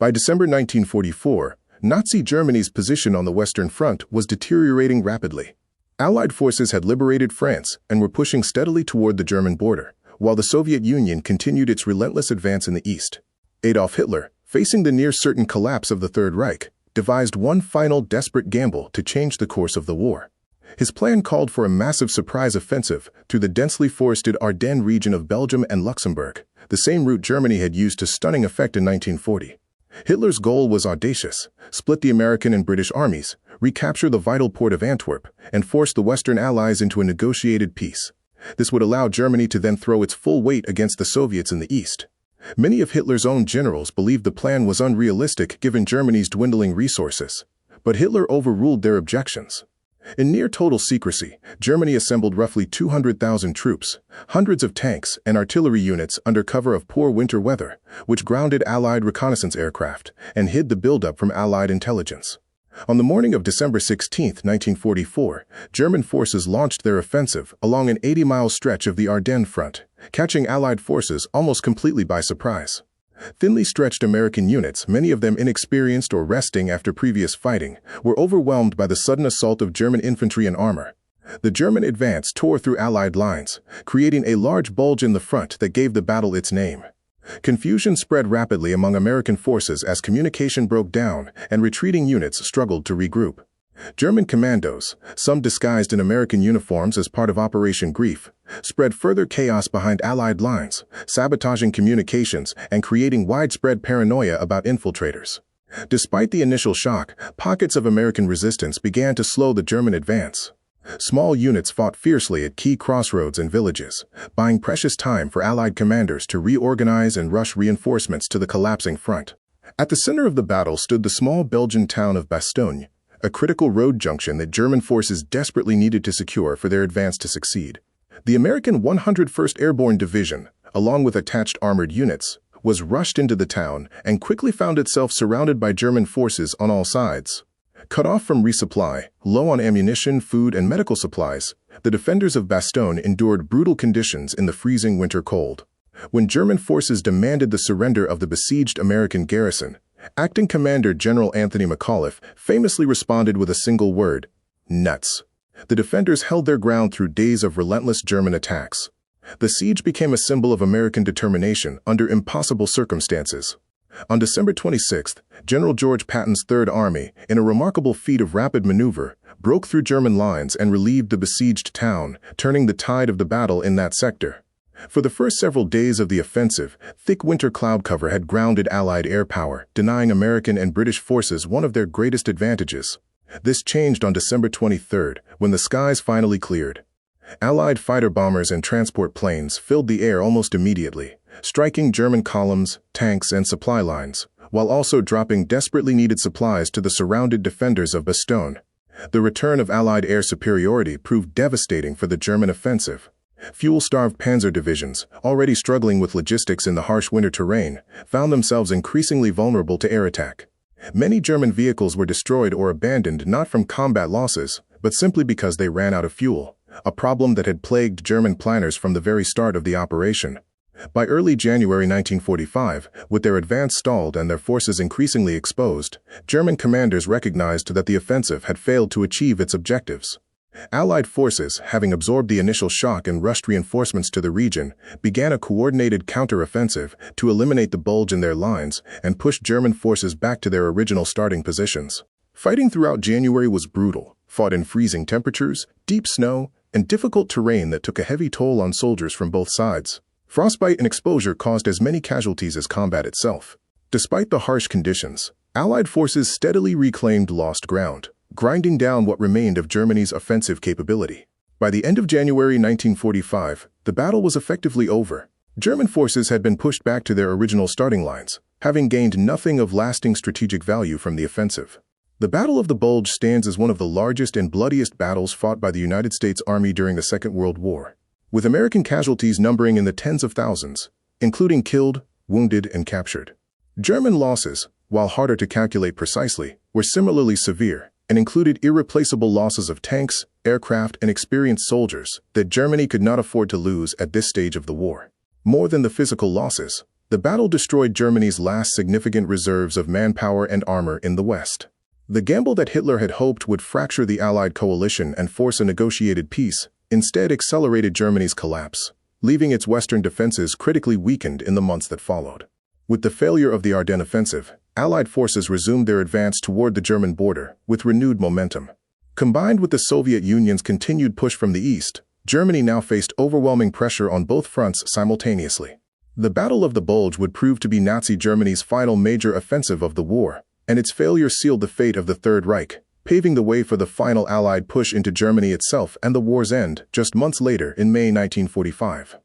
By December 1944, Nazi Germany's position on the Western Front was deteriorating rapidly. Allied forces had liberated France and were pushing steadily toward the German border, while the Soviet Union continued its relentless advance in the east. Adolf Hitler, facing the near-certain collapse of the Third Reich, devised one final desperate gamble to change the course of the war. His plan called for a massive surprise offensive through the densely forested Ardennes region of Belgium and Luxembourg, the same route Germany had used to stunning effect in 1940. Hitler's goal was audacious: split the American and British armies, recapture the vital port of Antwerp, and force the Western Allies into a negotiated peace. This would allow Germany to then throw its full weight against the Soviets in the east. Many of Hitler's own generals believed the plan was unrealistic given Germany's dwindling resources, but Hitler overruled their objections. In near-total secrecy, Germany assembled roughly 200,000 troops, hundreds of tanks and artillery units under cover of poor winter weather, which grounded Allied reconnaissance aircraft and hid the buildup from Allied intelligence. On the morning of December 16, 1944, German forces launched their offensive along an 80-mile stretch of the Ardennes front, catching Allied forces almost completely by surprise. Thinly stretched American units, many of them inexperienced or resting after previous fighting, were overwhelmed by the sudden assault of German infantry and armor. The German advance tore through Allied lines, creating a large bulge in the front that gave the battle its name. Confusion spread rapidly among American forces as communication broke down and retreating units struggled to regroup. German commandos, some disguised in American uniforms as part of Operation Grief, spread further chaos behind Allied lines, sabotaging communications and creating widespread paranoia about infiltrators. Despite the initial shock, pockets of American resistance began to slow the German advance. Small units fought fiercely at key crossroads and villages, buying precious time for Allied commanders to reorganize and rush reinforcements to the collapsing front. At the center of the battle stood the small Belgian town of Bastogne, a critical road junction that German forces desperately needed to secure for their advance to succeed. The American 101st Airborne Division, along with attached armored units, was rushed into the town and quickly found itself surrounded by German forces on all sides. Cut off from resupply, low on ammunition, food, and medical supplies, the defenders of Bastogne endured brutal conditions in the freezing winter cold. When German forces demanded the surrender of the besieged American garrison, Acting Commander General Anthony McAuliffe famously responded with a single word: nuts. The defenders held their ground through days of relentless German attacks. The siege became a symbol of American determination under impossible circumstances. On December 26th, General George Patton's Third Army, in a remarkable feat of rapid maneuver, broke through German lines and relieved the besieged town, turning the tide of the battle in that sector. For the first several days of the offensive, thick winter cloud cover had grounded Allied air power, denying American and British forces one of their greatest advantages. This changed on December 23rd, when the skies finally cleared. Allied fighter bombers and transport planes filled the air almost immediately, striking German columns, tanks, and supply lines, while also dropping desperately needed supplies to the surrounded defenders of Bastogne. The return of Allied air superiority proved devastating for the German offensive. Fuel-starved panzer divisions, already struggling with logistics in the harsh winter terrain, found themselves increasingly vulnerable to air attack. Many German vehicles were destroyed or abandoned not from combat losses, but simply because they ran out of fuel, a problem that had plagued German planners from the very start of the operation. By early January 1945, with their advance stalled and their forces increasingly exposed, German commanders recognized that the offensive had failed to achieve its objectives. Allied forces, having absorbed the initial shock and rushed reinforcements to the region, began a coordinated counter-offensive to eliminate the bulge in their lines and push German forces back to their original starting positions. Fighting throughout January was brutal, fought in freezing temperatures, deep snow, and difficult terrain that took a heavy toll on soldiers from both sides. Frostbite and exposure caused as many casualties as combat itself. Despite the harsh conditions, Allied forces steadily reclaimed lost ground, grinding down what remained of Germany's offensive capability. By the end of January 1945, the battle was effectively over. German forces had been pushed back to their original starting lines, having gained nothing of lasting strategic value from the offensive. The Battle of the Bulge stands as one of the largest and bloodiest battles fought by the United States Army during the Second World War, with American casualties numbering in the tens of thousands, including killed, wounded, and captured. German losses, while harder to calculate precisely, were similarly severe and included irreplaceable losses of tanks, aircraft, and experienced soldiers that Germany could not afford to lose at this stage of the war. More than the physical losses, The battle destroyed Germany's last significant reserves of manpower and armor in the West. The gamble that Hitler had hoped would fracture the Allied coalition and force a negotiated peace instead accelerated Germany's collapse, leaving its western defenses critically weakened in the months that followed. With the failure of the Ardennes offensive, Allied forces resumed their advance toward the German border with renewed momentum. Combined with the Soviet Union's continued push from the east, Germany now faced overwhelming pressure on both fronts simultaneously. The Battle of the Bulge would prove to be Nazi Germany's final major offensive of the war, and its failure sealed the fate of the Third Reich, paving the way for the final Allied push into Germany itself and the war's end just months later in May 1945.